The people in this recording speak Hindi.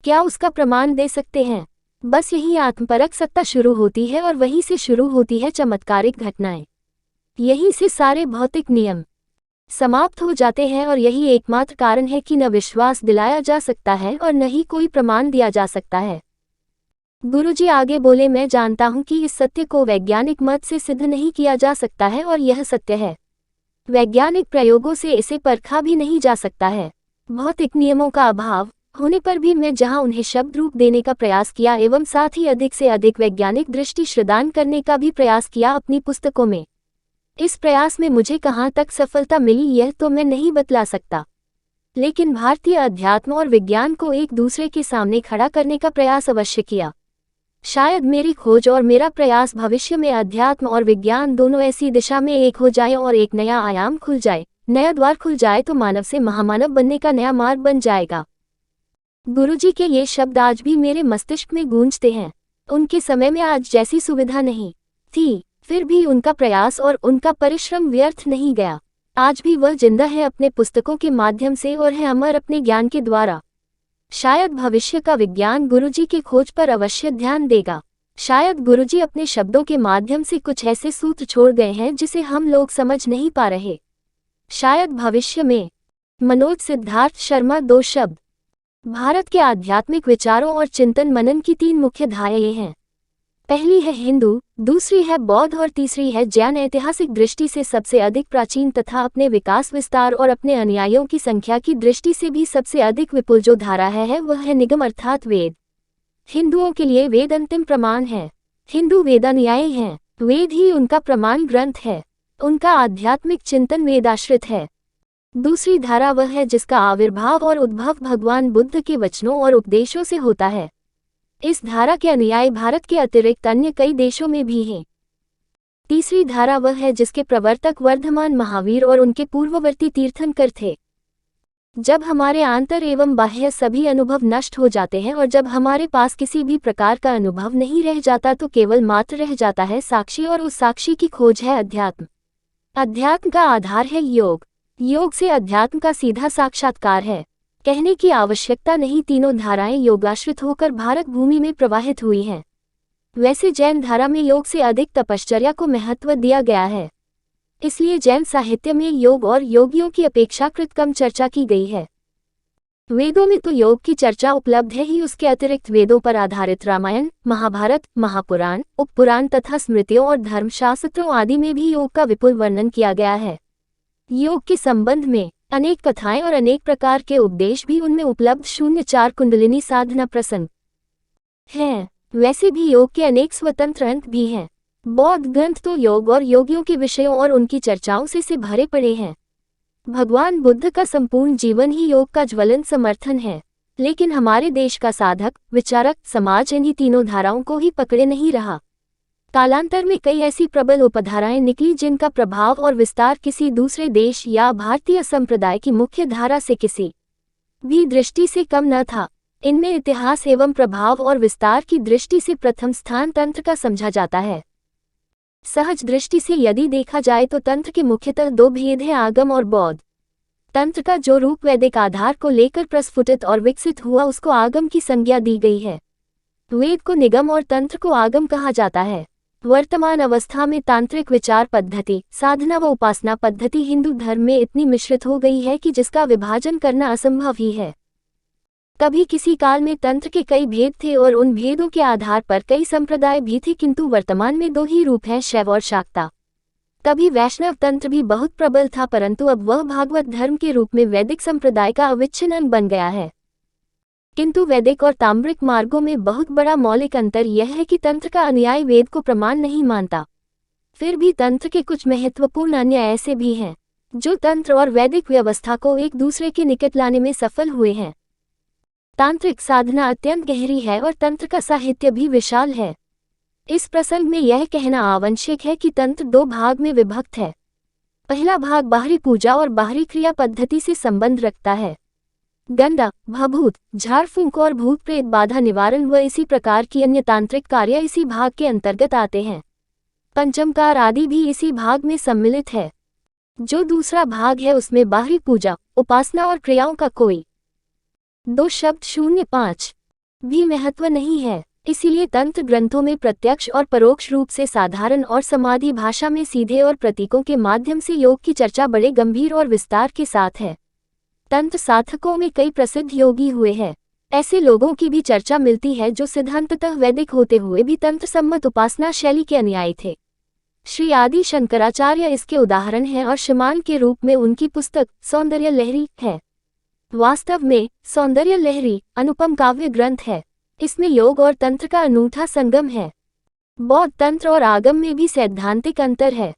क्या उसका प्रमाण दे सकते हैं? बस यही आत्मपरक सत्ता शुरू होती है और वहीं से शुरू होती है चमत्कारिक घटनाएं। यहीं से सारे भौतिक नियम समाप्त हो जाते हैं और यही एकमात्र कारण है कि न विश्वास दिलाया जा सकता है और न ही कोई प्रमाण दिया जा सकता है। गुरुजी आगे बोले, मैं जानता हूं कि इस सत्य को वैज्ञानिक मत से सिद्ध नहीं किया जा सकता है और यह सत्य है। वैज्ञानिक प्रयोगों से इसे परखा भी नहीं जा सकता है। भौतिक नियमों का अभाव होने पर भी मैं जहां उन्हें शब्द रूप देने का प्रयास किया एवं साथ ही अधिक से अधिक वैज्ञानिक दृष्टि प्रदान करने का भी प्रयास किया अपनी पुस्तकों में, इस प्रयास में मुझे कहां तक सफलता मिली यह तो मैं नहीं बतला सकता, लेकिन भारतीय अध्यात्म और विज्ञान को एक दूसरे के सामने खड़ा करने का प्रयास अवश्य किया। शायद मेरी खोज और मेरा प्रयास भविष्य में अध्यात्म और विज्ञान दोनों ऐसी दिशा में एक हो जाए और एक नया आयाम खुल जाए, नया द्वार खुल जाए तो मानव से महामानव बनने का नया मार्ग बन जाएगा। गुरुजी के ये शब्द आज भी मेरे मस्तिष्क में गूंजते हैं। उनके समय में आज जैसी सुविधा नहीं थी, फिर भी उनका प्रयास और उनका परिश्रम व्यर्थ नहीं गया। आज भी वह जिंदा है अपने पुस्तकों के माध्यम से और है अमर अपने ज्ञान के द्वारा। शायद भविष्य का विज्ञान गुरुजी की खोज पर अवश्य ध्यान देगा। शायद गुरुजी अपने शब्दों के माध्यम से कुछ ऐसे सूत्र छोड़ गए हैं जिसे हम लोग समझ नहीं पा रहे। शायद भविष्य में। मनोज सिद्धार्थ शर्मा। 2 शब्द। भारत के आध्यात्मिक विचारों और चिंतन मनन की 3 मुख्य धाराएं हैं। पहली है हिंदू, दूसरी है बौद्ध और तीसरी है जैन। ऐतिहासिक दृष्टि से सबसे अधिक प्राचीन तथा अपने विकास विस्तार और अपने अनुयायियों की संख्या की दृष्टि से भी सबसे अधिक विपुल जो धारा है वह है निगम अर्थात वेद। हिंदुओं के लिए वेद अंतिम प्रमाण है। हिंदू वेदानुयायी हैं, वेद ही उनका प्रमाण ग्रंथ है। उनका आध्यात्मिक चिंतन वेदाश्रित है। दूसरी धारा वह है जिसका आविर्भाव और उद्भव भगवान बुद्ध के वचनों और उपदेशों से होता है। इस धारा के अनुयायी भारत के अतिरिक्त अन्य कई देशों में भी हैं। तीसरी धारा वह है जिसके प्रवर्तक वर्धमान महावीर और उनके पूर्ववर्ती तीर्थंकर थे। जब हमारे आंतर एवं बाह्य सभी अनुभव नष्ट हो जाते हैं और जब हमारे पास किसी भी प्रकार का अनुभव नहीं रह जाता तो केवल मात्र रह जाता है साक्षी, और उस साक्षी की खोज है अध्यात्म। अध्यात्म का आधार है योग। योग से अध्यात्म का सीधा साक्षात्कार है। कहने की आवश्यकता नहीं, तीनों धाराएं योगाश्रित होकर भारत भूमि में प्रवाहित हुई हैं। वैसे जैन धारा में योग से अधिक तपश्चर्या को महत्व दिया गया है, इसलिए जैन साहित्य में योग और योगियों की अपेक्षाकृत कम चर्चा की गई है। वेदों में तो योग की चर्चा उपलब्ध है ही, उसके अतिरिक्त वेदों पर आधारित रामायण, महाभारत, महापुराण, उपपुराण तथा स्मृतियों और धर्मशास्त्रों आदि में भी योग का विपुल वर्णन किया गया है। योग के संबंध में अनेक कथाएं और अनेक प्रकार के उपदेश भी उनमें उपलब्ध 04 कुंडलिनी साधना प्रसंग हैं। वैसे भी योग के अनेक स्वतंत्र अंत भी हैं। बौद्ध ग्रंथ तो योग और योगियों के विषयों और उनकी चर्चाओं से भरे पड़े हैं। भगवान बुद्ध का संपूर्ण जीवन ही योग का ज्वलंत समर्थन है, लेकिन हमारे देश का साधक, विचारक समाज इन्हीं तीनों धाराओं को ही पकड़े नहीं रहा। कालांतर में कई ऐसी प्रबल उपधाराएं निकली जिनका प्रभाव और विस्तार किसी दूसरे देश या भारतीय संप्रदाय की मुख्य धारा से किसी भी दृष्टि से कम न था। इनमें इतिहास एवं प्रभाव और विस्तार की दृष्टि से प्रथम स्थान तंत्र का समझा जाता है। सहज दृष्टि से यदि देखा जाए तो तंत्र के मुख्यतः 2 भेद हैं, आगम और बौद्ध। तंत्र का जो रूप वैदिक आधार को लेकर प्रस्फुटित और विकसित हुआ उसको आगम की संज्ञा दी गई है। वेद को निगम और तंत्र को आगम कहा जाता है। वर्तमान अवस्था में तांत्रिक विचार पद्धति, साधना व उपासना पद्धति हिंदू धर्म में इतनी मिश्रित हो गई है कि जिसका विभाजन करना असंभव ही है। कभी किसी काल में तंत्र के कई भेद थे और उन भेदों के आधार पर कई संप्रदाय भी थे, किंतु वर्तमान में 2 ही रूप हैं, शैव और शाक्ता। कभी वैष्णव तंत्र भी बहुत प्रबल था, परंतु अब वह भागवत धर्म के रूप में वैदिक संप्रदाय का अविच्छिन्न अंग बन गया है। किंतु वैदिक और ताम्रिक मार्गों में बहुत बड़ा मौलिक अंतर यह है कि तंत्र का अनुयायी वेद को प्रमाण नहीं मानता। फिर भी तंत्र के कुछ महत्वपूर्ण अन्य ऐसे भी हैं जो तंत्र और वैदिक व्यवस्था को एक दूसरे के निकट लाने में सफल हुए हैं। तांत्रिक साधना अत्यंत गहरी है और तंत्र का साहित्य भी विशाल है। इस प्रसंग में यह कहना आवश्यक है कि तंत्र 2 भाग में विभक्त है। पहला भाग बाहरी पूजा और बाहरी क्रिया पद्धति से संबंध रखता है। गंदा, भभूत, झाड़ फूंक और भूत प्रेत बाधा निवारण व इसी प्रकार की अन्य तांत्रिक कार्य इसी भाग के अंतर्गत आते हैं। पंचमकार आदि भी इसी भाग में सम्मिलित है। जो दूसरा भाग है उसमें बाहरी पूजा, उपासना और क्रियाओं का कोई 2 शब्द 05 भी महत्व नहीं है। इसीलिए तंत्र ग्रंथों में प्रत्यक्ष और परोक्ष रूप से साधारण और समाधि भाषा में सीधे और प्रतीकों के माध्यम से योग की चर्चा बड़े गंभीर और विस्तार के साथ है। तंत्र साधकों में कई प्रसिद्ध योगी हुए हैं। ऐसे लोगों की भी चर्चा मिलती है जो सिद्धांततः वैदिक होते हुए भी तंत्र सम्मत उपासना शैली के अनुयायी थे। श्री आदि शंकराचार्य इसके उदाहरण हैं और शमान के रूप में उनकी पुस्तक सौंदर्य लहरी है। वास्तव में सौंदर्य लहरी अनुपम काव्य ग्रंथ है। इसमें योग और तंत्र का अनूठा संगम है। बौद्ध तंत्र और आगम में भी सैद्धांतिक अंतर है।